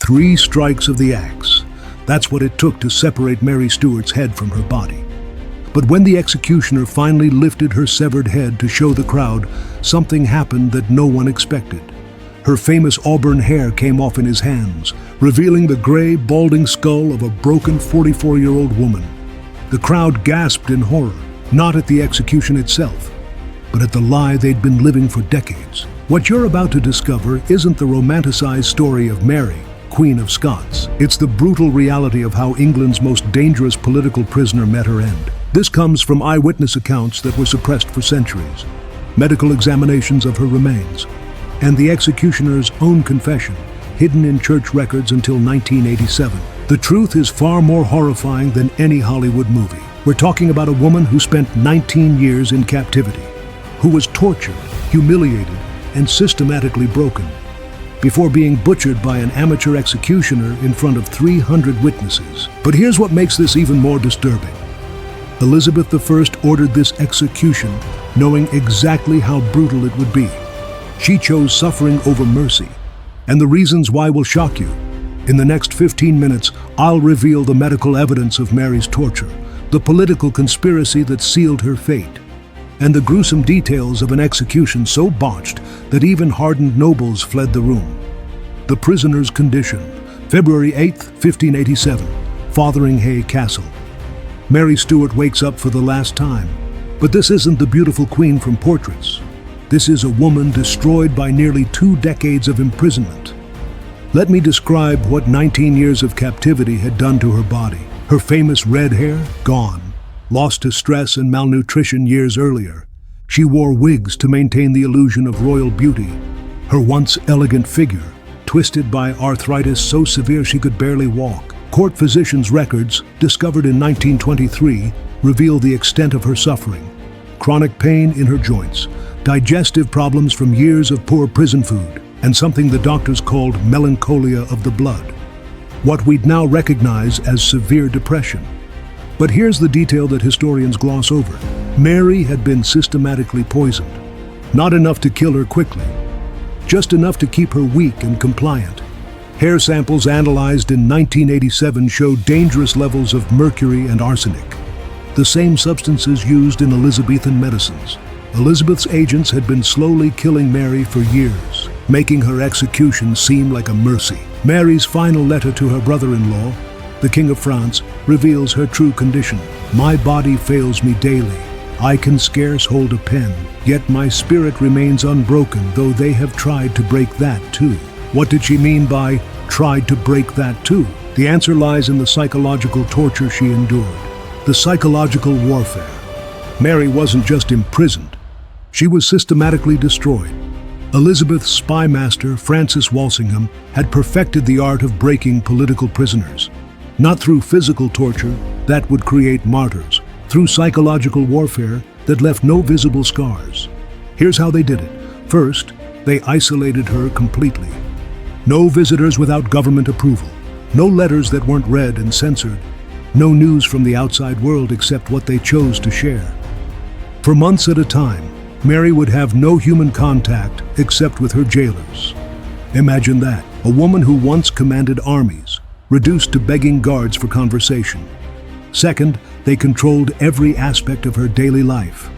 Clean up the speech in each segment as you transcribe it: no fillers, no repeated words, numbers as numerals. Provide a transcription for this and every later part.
3 strikes of the axe. That's what it took to separate Mary Stuart's head from her body. But when the executioner finally lifted her severed head to show the crowd, something happened that no one expected. Her famous auburn hair came off in his hands, revealing the gray, balding skull of a broken 44-year-old woman. The crowd gasped in horror, not at the execution itself, but at the lie they'd been living for decades. What you're about to discover isn't the romanticized story of Mary, Queen of Scots. It's the brutal reality of how England's most dangerous political prisoner met her end. This comes from eyewitness accounts that were suppressed for centuries, medical examinations of her remains, and the executioner's own confession, hidden in church records until 1987. The truth is far more horrifying than any Hollywood movie. We're talking about a woman who spent 19 years in captivity, who was tortured, humiliated, and systematically broken, before being butchered by an amateur executioner in front of 300 witnesses. But here's what makes this even more disturbing. Elizabeth I ordered this execution knowing exactly how brutal it would be. She chose suffering over mercy, and the reasons why will shock you. In the next 15 minutes, I'll reveal the medical evidence of Mary's torture, the political conspiracy that sealed her fate, and the gruesome details of an execution so botched that even hardened nobles fled the room. The prisoner's condition, February 8, 1587, Fotheringhay Castle. Mary Stuart wakes up for the last time, but this isn't the beautiful queen from portraits. This is a woman destroyed by nearly 2 decades of imprisonment. Let me describe what 19 years of captivity had done to her body. Her famous red hair, gone, lost to stress and malnutrition years earlier. She wore wigs to maintain the illusion of royal beauty. Her once elegant figure, twisted by arthritis so severe she could barely walk. Court physicians' records, discovered in 1923, reveal the extent of her suffering. Chronic pain in her joints, digestive problems from years of poor prison food, and something the doctors called melancholia of the blood. What we'd now recognize as severe depression. But here's the detail that historians gloss over. Mary had been systematically poisoned. Not enough to kill her quickly, just enough to keep her weak and compliant. Hair samples analyzed in 1987 showed dangerous levels of mercury and arsenic, the same substances used in Elizabethan medicines. Elizabeth's agents had been slowly killing Mary for years, making her execution seem like a mercy. Mary's final letter to her brother-in-law, the King of France, reveals her true condition. "My body fails me daily. I can scarce hold a pen, yet my spirit remains unbroken, though they have tried to break that too." What did she mean by "tried to break that too"? The answer lies in the psychological torture she endured, the psychological warfare. Mary wasn't just imprisoned, she was systematically destroyed. Elizabeth's spy master, Francis Walsingham, had perfected the art of breaking political prisoners. Not through physical torture that would create martyrs, through psychological warfare that left no visible scars. Here's how they did it. First, they isolated her completely. No visitors without government approval, no letters that weren't read and censored, no news from the outside world except what they chose to share. For months at a time, Mary would have no human contact except with her jailers. Imagine that, a woman who once commanded armies, reduced to begging guards for conversation. Second, they controlled every aspect of her daily life.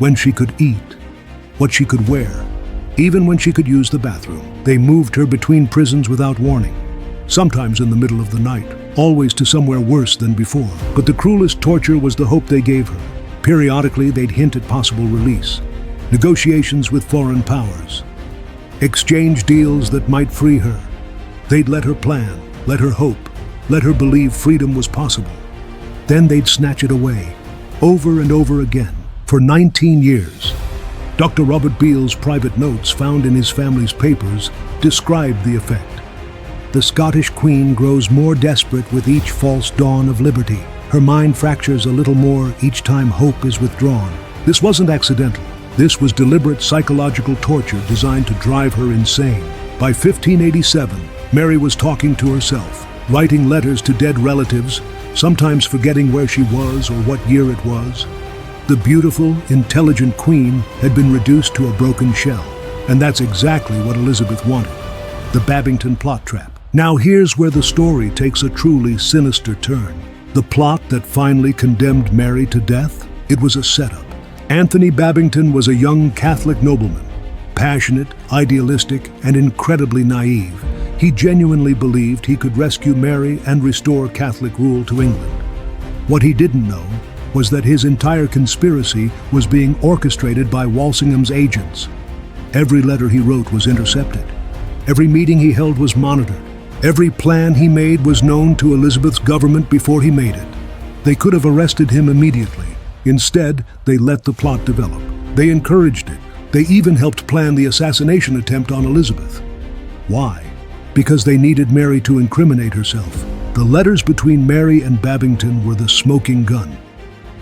When she could eat, what she could wear, even when she could use the bathroom. They moved her between prisons without warning, sometimes in the middle of the night, always to somewhere worse than before. But the cruelest torture was the hope they gave her. Periodically, they'd hint at possible release, negotiations with foreign powers, exchange deals that might free her. They'd let her plan, let her hope, let her believe freedom was possible. Then they'd snatch it away, over and over again, for 19 years. Dr. Robert Beale's private notes found in his family's papers described the effect. The Scottish queen grows more desperate with each false dawn of liberty. Her mind fractures a little more each time hope is withdrawn. This wasn't accidental. This was deliberate psychological torture designed to drive her insane. By 1587, Mary was talking to herself, writing letters to dead relatives, sometimes forgetting where she was or what year it was. The beautiful, intelligent queen had been reduced to a broken shell, and that's exactly what Elizabeth wanted. The Babington Plot trap. Now here's where the story takes a truly sinister turn. The plot that finally condemned Mary to death? It was a setup. Anthony Babington was a young Catholic nobleman, passionate, idealistic, and incredibly naive. He genuinely believed he could rescue Mary and restore Catholic rule to England. What he didn't know was that his entire conspiracy was being orchestrated by Walsingham's agents. Every letter he wrote was intercepted. Every meeting he held was monitored. Every plan he made was known to Elizabeth's government before he made it. They could have arrested him immediately. Instead, they let the plot develop. They encouraged it. They even helped plan the assassination attempt on Elizabeth. Why? Because they needed Mary to incriminate herself. The letters between Mary and Babington were the smoking gun.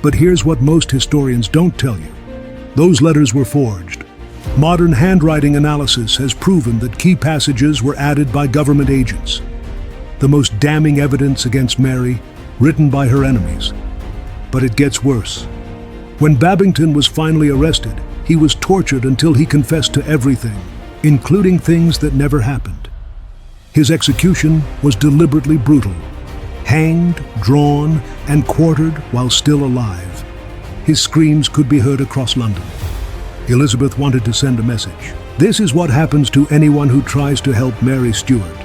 But here's what most historians don't tell you. Those letters were forged. Modern handwriting analysis has proven that key passages were added by government agents. The most damning evidence against Mary, written by her enemies. But it gets worse. When Babington was finally arrested, he was tortured until he confessed to everything, including things that never happened. His execution was deliberately brutal. Hanged, drawn, and quartered while still alive. His screams could be heard across London. Elizabeth wanted to send a message. This is what happens to anyone who tries to help Mary Stuart.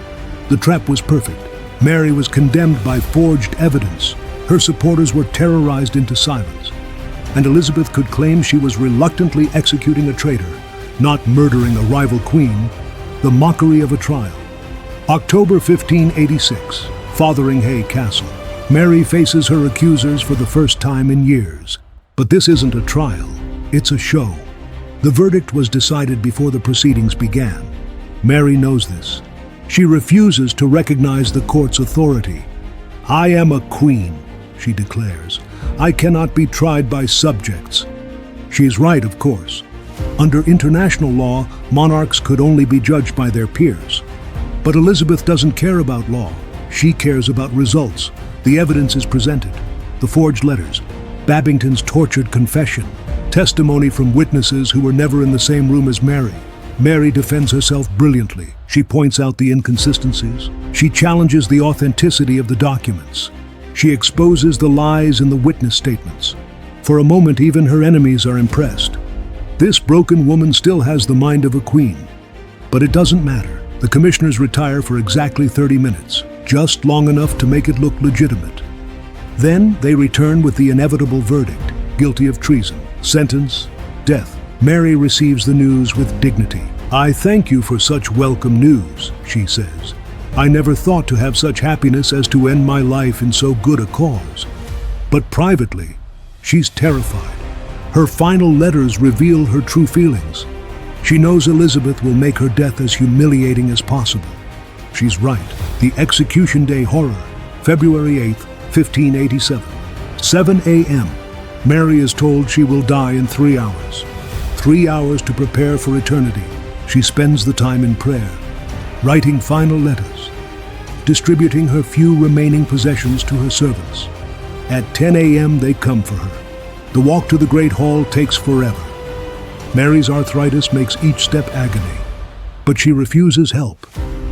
The trap was perfect. Mary was condemned by forged evidence. Her supporters were terrorized into silence. And Elizabeth could claim she was reluctantly executing a traitor, not murdering a rival queen, the mockery of a trial. October 1586, Fotheringhay Castle. Mary faces her accusers for the first time in years. But this isn't a trial, it's a show. The verdict was decided before the proceedings began. Mary knows this. She refuses to recognize the court's authority. "I am a queen," she declares. "I cannot be tried by subjects." She is right, of course. Under international law, monarchs could only be judged by their peers. But Elizabeth doesn't care about law. She cares about results. The evidence is presented. The forged letters, Babington's tortured confession, testimony from witnesses who were never in the same room as Mary. Mary defends herself brilliantly. She points out the inconsistencies. She challenges the authenticity of the documents. She exposes the lies in the witness statements. For a moment, even her enemies are impressed. This broken woman still has the mind of a queen. But it doesn't matter. The commissioners retire for exactly 30 minutes, just long enough to make it look legitimate. Then they return with the inevitable verdict, guilty of treason. Sentence, death. Mary receives the news with dignity. "I thank you for such welcome news," she says. "I never thought to have such happiness as to end my life in so good a cause." But privately, she's terrified. Her final letters reveal her true feelings. She knows Elizabeth will make her death as humiliating as possible. She's right. The execution day horror, February 8th, 1587. 7 a.m. Mary is told she will die in 3 hours. 3 hours to prepare for eternity. She spends the time in prayer, writing final letters, distributing her few remaining possessions to her servants. At 10 a.m. they come for her. The walk to the Great Hall takes forever. Mary's arthritis makes each step agony, but she refuses help.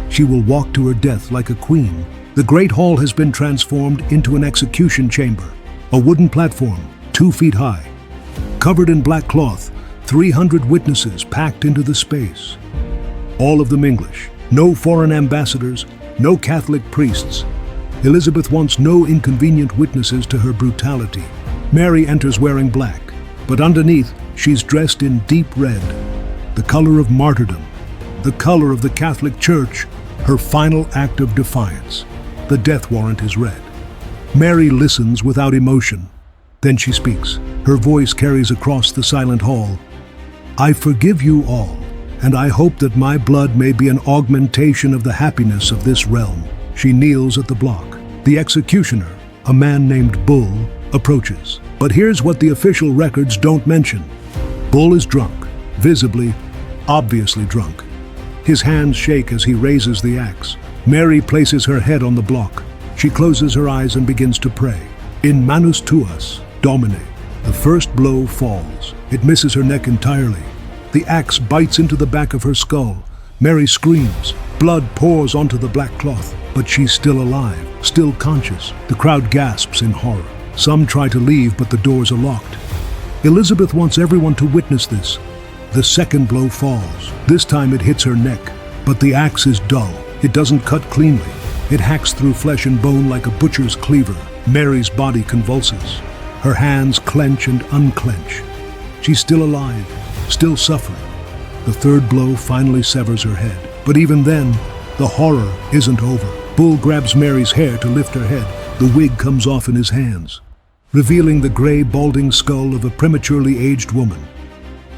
She will walk to her death like a queen. The Great Hall has been transformed into an execution chamber, a wooden platform, 2 feet high. Covered in black cloth, 300 witnesses packed into the space. All of them English, no foreign ambassadors, no Catholic priests. Elizabeth wants no inconvenient witnesses to her brutality. Mary enters wearing black, but underneath, she's dressed in deep red, the color of martyrdom, the color of the Catholic Church, her final act of defiance. The death warrant is read. Mary listens without emotion. Then she speaks. Her voice carries across the silent hall. "I forgive you all, and I hope that my blood may be an augmentation of the happiness of this realm." She kneels at the block. The executioner, a man named Bull, approaches. But here's what the official records don't mention. Bull is drunk, visibly, obviously drunk. His hands shake as he raises the axe. Mary places her head on the block. She closes her eyes and begins to pray. In manus tuas, Domine. The first blow falls. It misses her neck entirely. The axe bites into the back of her skull. Mary screams. Blood pours onto the black cloth, but she's still alive, still conscious. The crowd gasps in horror. Some try to leave, but the doors are locked. Elizabeth wants everyone to witness this. The second blow falls. This time it hits her neck, but the axe is dull. It doesn't cut cleanly. It hacks through flesh and bone like a butcher's cleaver. Mary's body convulses. Her hands clench and unclench. She's still alive, still suffering. The third blow finally severs her head. But even then, the horror isn't over. Bull grabs Mary's hair to lift her head. The wig comes off in his hands, revealing the gray, balding skull of a prematurely aged woman.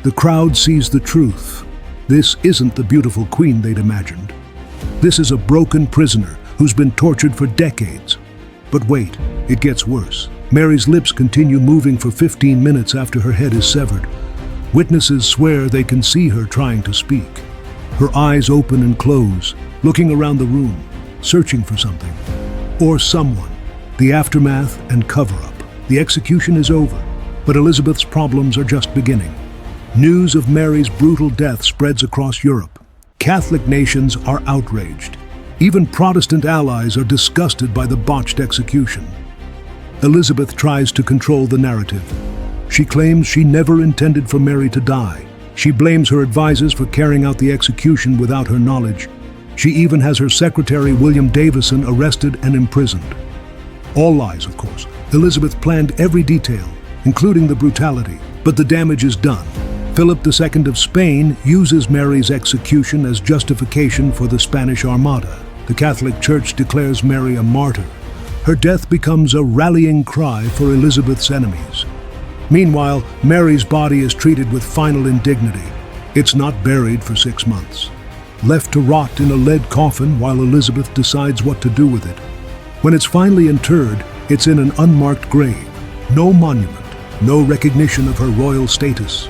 The crowd sees the truth. This isn't the beautiful queen they'd imagined. This is a broken prisoner who's been tortured for decades. But wait, it gets worse. Mary's lips continue moving for 15 minutes after her head is severed. Witnesses swear they can see her trying to speak. Her eyes open and close, looking around the room, searching for something. Or someone. The aftermath and cover-up. The execution is over, but Elizabeth's problems are just beginning. News of Mary's brutal death spreads across Europe. Catholic nations are outraged. Even Protestant allies are disgusted by the botched execution. Elizabeth tries to control the narrative. She claims she never intended for Mary to die. She blames her advisors for carrying out the execution without her knowledge. She even has her secretary, William Davison, arrested and imprisoned. All lies, of course. Elizabeth planned every detail, including the brutality, but the damage is done. Philip II of Spain uses Mary's execution as justification for the Spanish Armada. The Catholic Church declares Mary a martyr. Her death becomes a rallying cry for Elizabeth's enemies. Meanwhile, Mary's body is treated with final indignity. It's not buried for 6 months. Left to rot in a lead coffin while Elizabeth decides what to do with it. When it's finally interred, it's in an unmarked grave. No monument, no recognition of her royal status.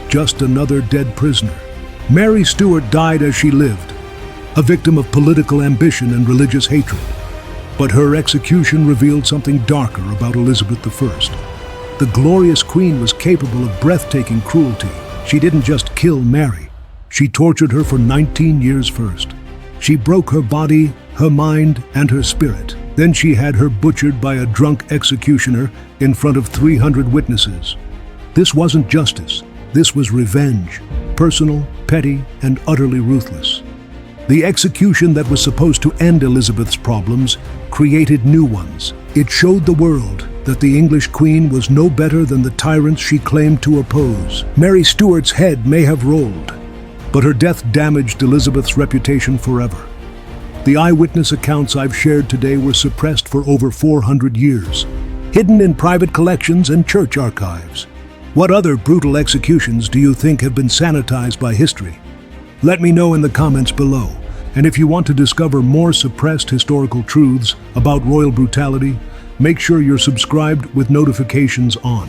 Just another dead prisoner. Mary Stuart died as she lived, a victim of political ambition and religious hatred. But her execution revealed something darker about Elizabeth I. The glorious queen was capable of breathtaking cruelty. She didn't just kill Mary. She tortured her for 19 years first. She broke her body, her mind, and her spirit. Then she had her butchered by a drunk executioner in front of 300 witnesses. This wasn't justice. This was revenge. Personal, petty, and utterly ruthless. The execution that was supposed to end Elizabeth's problems created new ones. It showed the world that the English queen was no better than the tyrants she claimed to oppose. Mary Stuart's head may have rolled, but her death damaged Elizabeth's reputation forever. The eyewitness accounts I've shared today were suppressed for over 400 years, hidden in private collections and church archives. What other brutal executions do you think have been sanitized by history? Let me know in the comments below. And if you want to discover more suppressed historical truths about royal brutality, make sure you're subscribed with notifications on.